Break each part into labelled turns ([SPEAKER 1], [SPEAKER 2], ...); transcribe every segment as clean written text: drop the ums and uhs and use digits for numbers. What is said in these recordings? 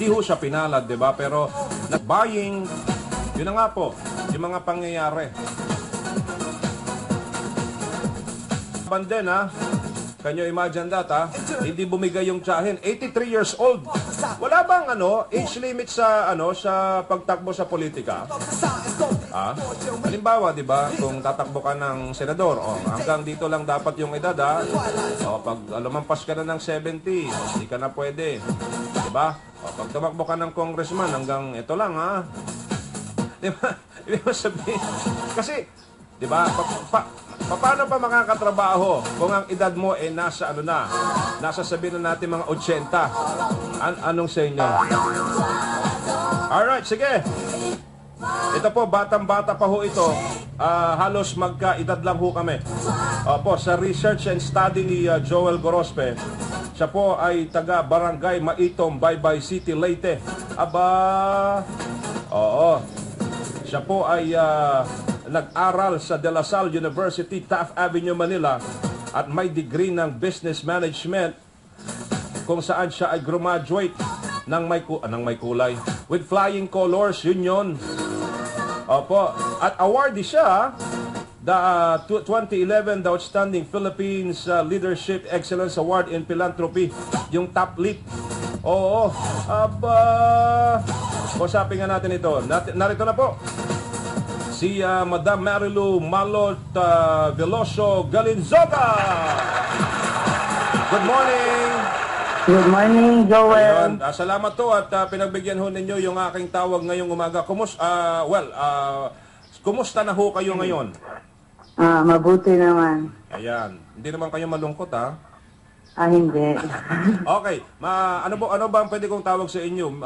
[SPEAKER 1] Hindi ho siya pinalad, di ba? Pero nag-buying, yun na nga po, yung mga pangyayari. Din, ha? Can you imagine that, ha? Hindi bumigay yung tiyahin. 83 years old. Wala bang age limit sa sa pagtakbo sa politika? Halimbawa, 'di ba, kung tatakbo ka ng senador, hanggang dito lang dapat yung edad, ha? Pag lumampas ka na ng 70, hindi ka na pwede. 'Di ba? Pag tumakbo ka ng congressman, hanggang ito lang, ha? 'Di ba? Ibig sabihin, kasi 'di ba? Paano pa makakatrabaho kung ang edad mo nasa nasa sabihin na natin mga 80? Anong sa inyo? Alright, sige. Ito po, batang-bata pa ho ito. Halos magka-edad lang ho kami. Opo, sa research and study ni Joel Gorospe, siya po ay taga Barangay Maitom, Baybay City, Leyte. Oo. Siya po ay nag-aral sa De La Salle University, Taft Avenue, Manila, at may degree ng Business Management, kung saan siya ay graduate ng may kulay with flying colors. Yun. Opo. At awardee siya the 2011 the Outstanding Philippines Leadership Excellence Award in Philanthropy, yung top lead. Oo. Usapin nga natin ito. Narito na po si Madam Marilu Malot Veloso Galinzoga. Good morning.
[SPEAKER 2] Good morning, Joel.
[SPEAKER 1] Ayun, salamat to at pinagbigyan ho ninyo yung aking tawag ngayong umaga. Kumusta na ho kayo ngayon?
[SPEAKER 2] Mabuti naman.
[SPEAKER 1] Ayan. Hindi naman kayo malungkot, ha?
[SPEAKER 2] Hindi.
[SPEAKER 1] Okay. Ano ba ang pwede kong tawag sa inyo?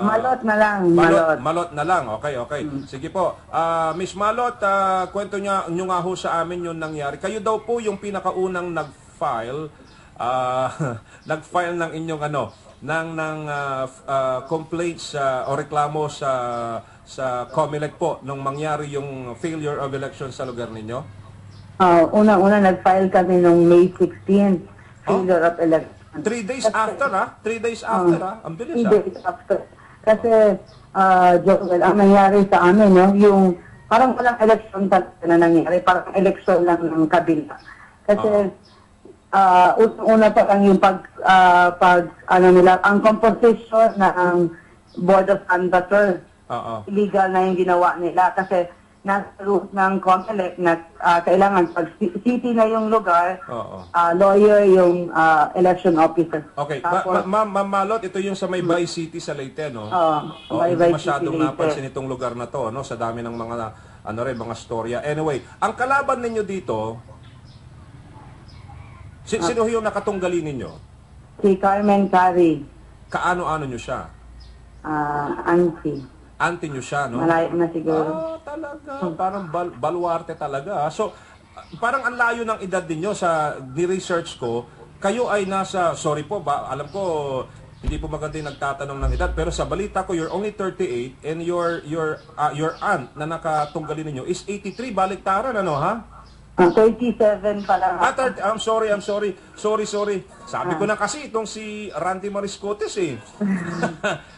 [SPEAKER 2] Malot na lang.
[SPEAKER 1] Malot na lang. Okay. Sige po. Miss Malot, kwento nyo nga ho sa amin yung nangyari. Kayo daw po yung pinakaunang nag-file ng inyong complaints o reklamo sa COMELEC po nung mangyari yung failure of election sa lugar ninyo?
[SPEAKER 2] Una nag-file kami nung May 16th. Failure of election.
[SPEAKER 1] 3 days after, ha? 3 days after, ha? Ang bilis,
[SPEAKER 2] 3 days after. Kasi, Joel, ang nangyari sa amin, no, yung parang walang election talaga na nangyari. Parang election lang ng kabila. Kasi, una pa lang yung ang composition ng Board of Canvassers. Illegal na yung ginawa nila. Kasi, nasa root ng COMELEC na kailangan pag city na yung lugar, lawyer yung election officer.
[SPEAKER 1] Okay. Ma'am Malot, ito yung sa Baybay City sa Leyte, no?
[SPEAKER 2] Baybay
[SPEAKER 1] Hindi masyadong
[SPEAKER 2] City,
[SPEAKER 1] napansin itong lugar na to, no? Sa dami ng mga mga storya. Anyway, ang kalaban ninyo dito, sino yung nakatunggali ninyo?
[SPEAKER 2] Si Carmen Cari.
[SPEAKER 1] Kaano-ano nyo siya? Auntie nyo siya, no?
[SPEAKER 2] Malayo na siguro.
[SPEAKER 1] Talaga. Parang baluarte talaga. So, parang ang layo ng edad ninyo sa ni-research ko. Kayo ay sorry po, alam ko, hindi po maganda yung nagtatanong ng edad, pero sa balita ko, you're only 38 and your aunt na nakatunggali ninyo is 83. Baliktaran, ha?
[SPEAKER 2] 37 pa lang.
[SPEAKER 1] I'm sorry. Sorry. Sabi ko na kasi itong si Randy Mariscotes, eh.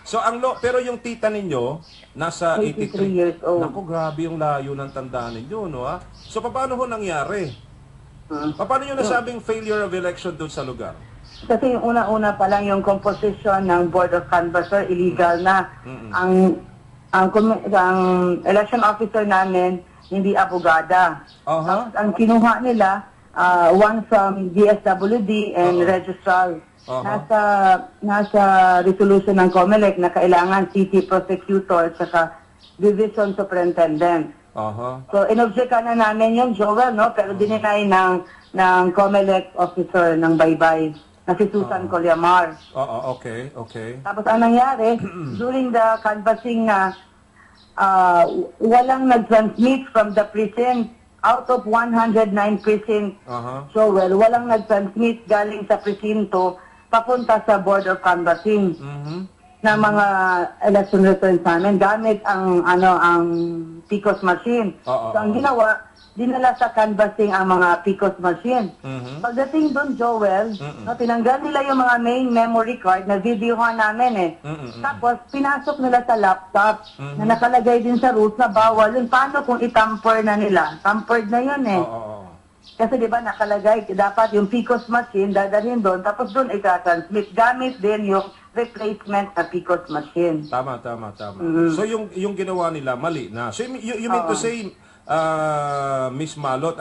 [SPEAKER 1] So, pero yung tita ninyo, nasa 83
[SPEAKER 2] years old.
[SPEAKER 1] Naku, grabe yung layo ng tandaan ninyo, no, ha? So, paano ho nangyari? Paano nyo nasabing failure of election doon sa lugar?
[SPEAKER 2] Kasi yung una-una pa lang yung composition ng Board of Canvassers, illegal na. Ang election officer namin, hindi abogada. Tapos ang kinuha nila, one from DSWD and registrar. Nasa resolution ng COMELEC na kailangan city prosecutor at division superintendent. So inobjectan na namin yung Joel, no? Pero dininay ng COMELEC officer ng Baybay na si Susan Colyamar.
[SPEAKER 1] Okay.
[SPEAKER 2] Tapos ang nangyari, during the canvassing na walang nag-transmit from the precinct. Out of 109 precinct, Joel, walang nag-transmit galing sa presinto papunta sa Board of Canvassing na mga election returns namin gamit ang PCOS machine. So ang ginawa, dinala sa canvassing ang mga PCOS machine. Pagdating doon, Joel, no, tinanggal nila yung mga main memory card na videohan namin Tapos, pinasok nila sa laptop na nakalagay din sa rules na bawal yun. Paano kung itamper na nila? Tampered na yun Kasi di ba nakalagay, dapat yung PCOS machine dadalhin doon, tapos doon ika-transmit. Gamit din yung replacement na PCOS machine.
[SPEAKER 1] Tama. So yung ginawa nila, mali na. So you mean to say, Miss Malot,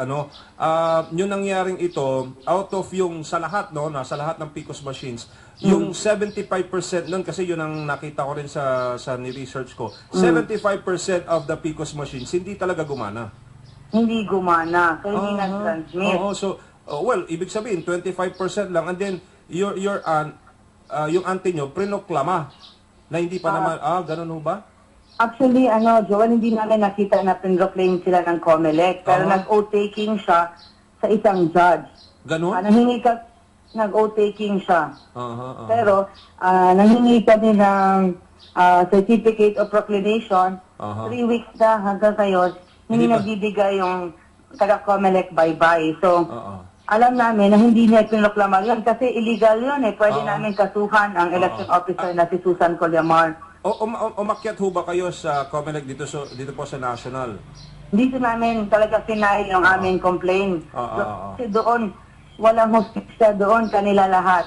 [SPEAKER 1] yung nangyaring ito, out of yung sa lahat, sa lahat ng PCOS machines, yung 75% nun, kasi yun ang nakita ko rin sa ni-research ko, 75% of the PCOS machines, hindi talaga gumana.
[SPEAKER 2] Hindi gumana, so hindi nag-transmit.
[SPEAKER 1] Well, ibig sabihin, 25% lang, and then yung auntie nyo, prinoklama, na hindi pa naman, ganun ho ba?
[SPEAKER 2] Actually, Joel, hindi namin nakita na pinroclaim sila ng COMELEC, pero nag-oath-taking siya sa isang judge.
[SPEAKER 1] Ganun?
[SPEAKER 2] Nag-oath-taking siya. Pero, nanghingi kami ng certificate of proclamation, 3 weeks na hanggang ngayon, hindi nagbibigay yung taga-COMELEC bye-bye. So, alam namin na hindi niya pinroklama yun kasi illegal yun Pwede namin kasuhan ang election officer na si Susan Collamar.
[SPEAKER 1] Umakyat ho ba kayo sa COMELEC dito po sa National?
[SPEAKER 2] Hindi namin talaga sinahin yung aming complaint. Kasi doon, walang hostisya doon, kanila lahat.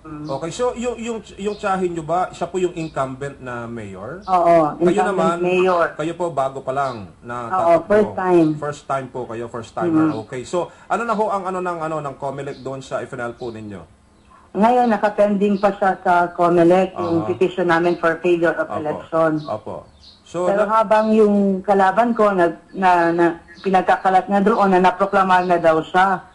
[SPEAKER 1] Okay, so yung tsahin nyo ba, siya po yung incumbent na mayor?
[SPEAKER 2] Oo,
[SPEAKER 1] kayo naman,
[SPEAKER 2] mayor.
[SPEAKER 1] Kayo po bago pa lang na
[SPEAKER 2] first time.
[SPEAKER 1] First time po kayo, first timer. Okay, so ano na ho ang ng COMELEC doon sa FNL po ninyo?
[SPEAKER 2] Ngayon, nakapending pa siya sa COMELEC, yung petition namin for failure of election.
[SPEAKER 1] So,
[SPEAKER 2] pero habang yung kalaban ko, na pinagkakalat na doon, na naproklama na daw siya.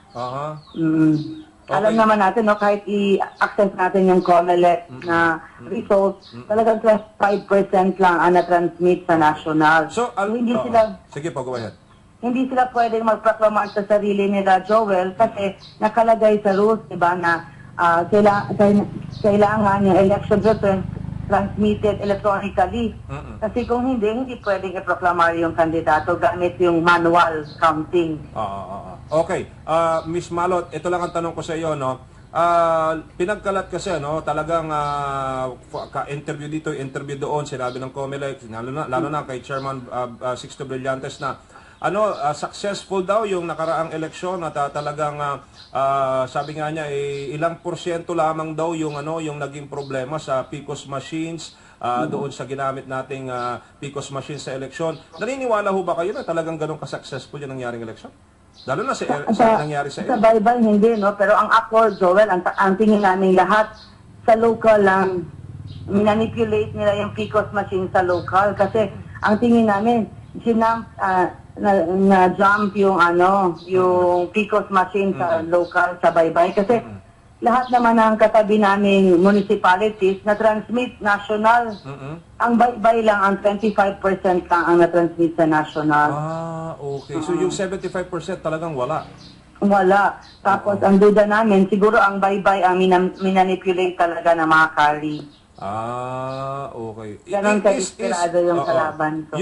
[SPEAKER 2] Alam naman natin, kahit i-access natin yung COMELEC na results, talagang 5% lang ang na-transmit sa national.
[SPEAKER 1] So,
[SPEAKER 2] hindi sila...
[SPEAKER 1] Sige po, go ahead.
[SPEAKER 2] Hindi sila pwedeng magproklama sa sarili nila, Joel, kasi nakalagay sa rules, diba, na kailangan yung election results transmitted electronically. Kasi kung hindi pwedeng i-proclamar yung kandidato gamit yung manual counting.
[SPEAKER 1] Okay. Miss Malot, ito lang ang tanong ko sa iyo, pinagkalat kasi, talagang ka-interview dito, interview doon, sinabi ng COMELEC, lalo na kay Chairman Sixto Brillantes na successful daw yung nakaraang eleksyon at talagang sabi nga niya ilang porsyento lamang daw yung yung naging problema sa PCOS machines doon sa ginamit nating PCOS machines sa eleksyon. Naniniwala ho ba kayo na talagang ganun ka-successful yung nangyaring eleksyon? Lalo na sa nangyari sa
[SPEAKER 2] Sa baybay hindi pero ang ako, Joel, ang tingin namin lahat sa local lang manipulate nila yung PCOS machine sa local kasi ang tingin namin na-jump yung yung PCOS machine sa local, sa baybay. Kasi lahat naman ng katabi naming municipalities na-transmit national. Ang baybay lang, ang 25% lang ang na-transmit sa national.
[SPEAKER 1] Okay. So yung 75% talagang wala?
[SPEAKER 2] Wala. Tapos ang duda namin, siguro ang baybay ang minanipulate talaga ng mga carry.
[SPEAKER 1] Okay.
[SPEAKER 2] Ganon ka-desperado yung kalaban ko.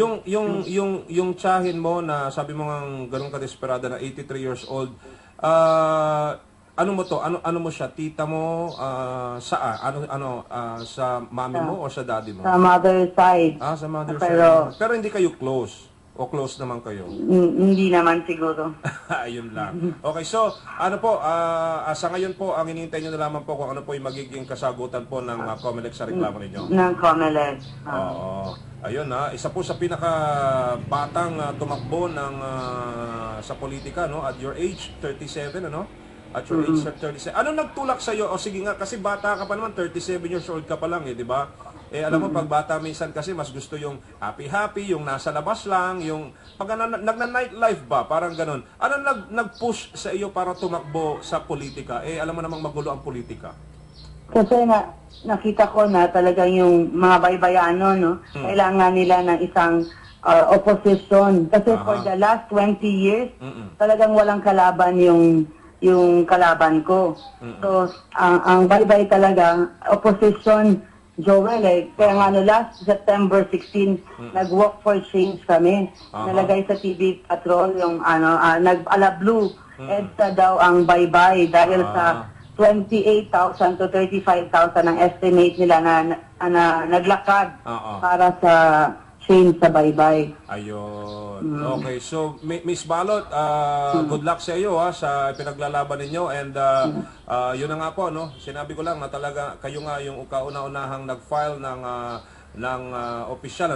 [SPEAKER 1] Yung tsahin mo na sabi mo ng ganon ka-desperado na 83 years old, ano mo to? Ano mo siya? Tita mo? Saan? Sa mami mo o sa daddy mo?
[SPEAKER 2] Sa mother side.
[SPEAKER 1] Sa mother side. Pero hindi kayo close? O close naman kayo?
[SPEAKER 2] Hindi naman siguro.
[SPEAKER 1] Ayun lang. Okay, so sa ngayon po, ang hinihintay nyo na lamang po kung ano po yung magiging kasagutan po ng COMELEC sa reklamo ninyo.
[SPEAKER 2] Ng COMELEC.
[SPEAKER 1] Oo. Ayun isa po sa pinakabatang tumakbo sa politika, at your age, 37, At your age, 37. Ano nagtulak sa'yo? O sige nga, kasi bata ka pa naman, 37 years old ka pa lang, di ba? Alam mo, pag bata minsan kasi mas gusto yung happy-happy, yung nasa labas lang, yung pag nagna-nightlife ba, parang ganun. Ano nag-push sa iyo para tumakbo sa politika? Alam mo namang magulo ang politika.
[SPEAKER 2] Kasi nakita ko na talagang yung mga baybayano, kailangan nila ng isang opposition. Kasi for the last 20 years, talagang walang kalaban yung kalaban ko. So, ang baybay talaga, opposition, Joel, kaya nga last September 16, nag-walk for change kami. Nalagay sa TV Patrol yung nag-ala blue. EDSA daw ang bye-bye dahil sa 28,000 to 35,000 ang estimate nila na naglakad para sa change sa bye-bye.
[SPEAKER 1] Ayun. Okay, so Miss Balot, good luck sa iyo sa pinaglalaban ninyo, and yun na nga po, no? Sinabi ko lang na talaga kayo nga yung kauna-unahang nag-file ng official,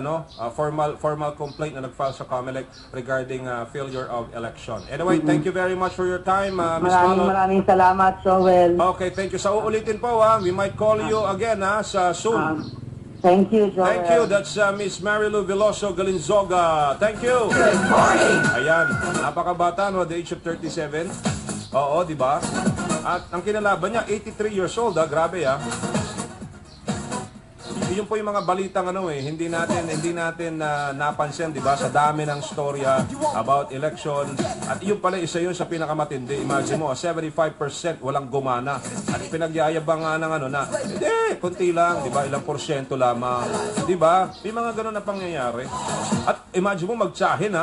[SPEAKER 1] formal complaint na nag-file sa COMELEC regarding failure of election. Anyway, thank you very much for your time, Miss Balot.
[SPEAKER 2] Maraming salamat, Joel.
[SPEAKER 1] Okay, thank you. Sa uulitin po, we might call you again sa soon.
[SPEAKER 2] Thank you, Joel.
[SPEAKER 1] Thank you. That's Miss Marilu Veloso Galinzoga. Thank you. Ayan, napakabata, no, at the age of 37. Oo, di ba? At ang kinalaban niya, 83 years old, grabe, Yun po yung mga balitang hindi natin napansin, di ba, sa dami ng storya about election. At yun pala isa yun sa pinakamatindi. Imagine mo, 75% walang gumana. At pinagyayabang nga ng na, hindi, konti lang, di ba, ilang porsyento lamang. Di ba? May mga ganun na pangyayari. At imagine mo, magtsahin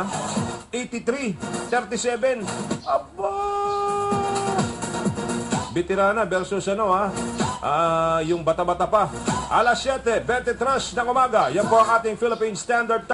[SPEAKER 1] 83, 37, aba! Veterana versus yung bata-bata pa. Alas 7:23 ng umaga. Yan po ang ating Philippine Standard Time.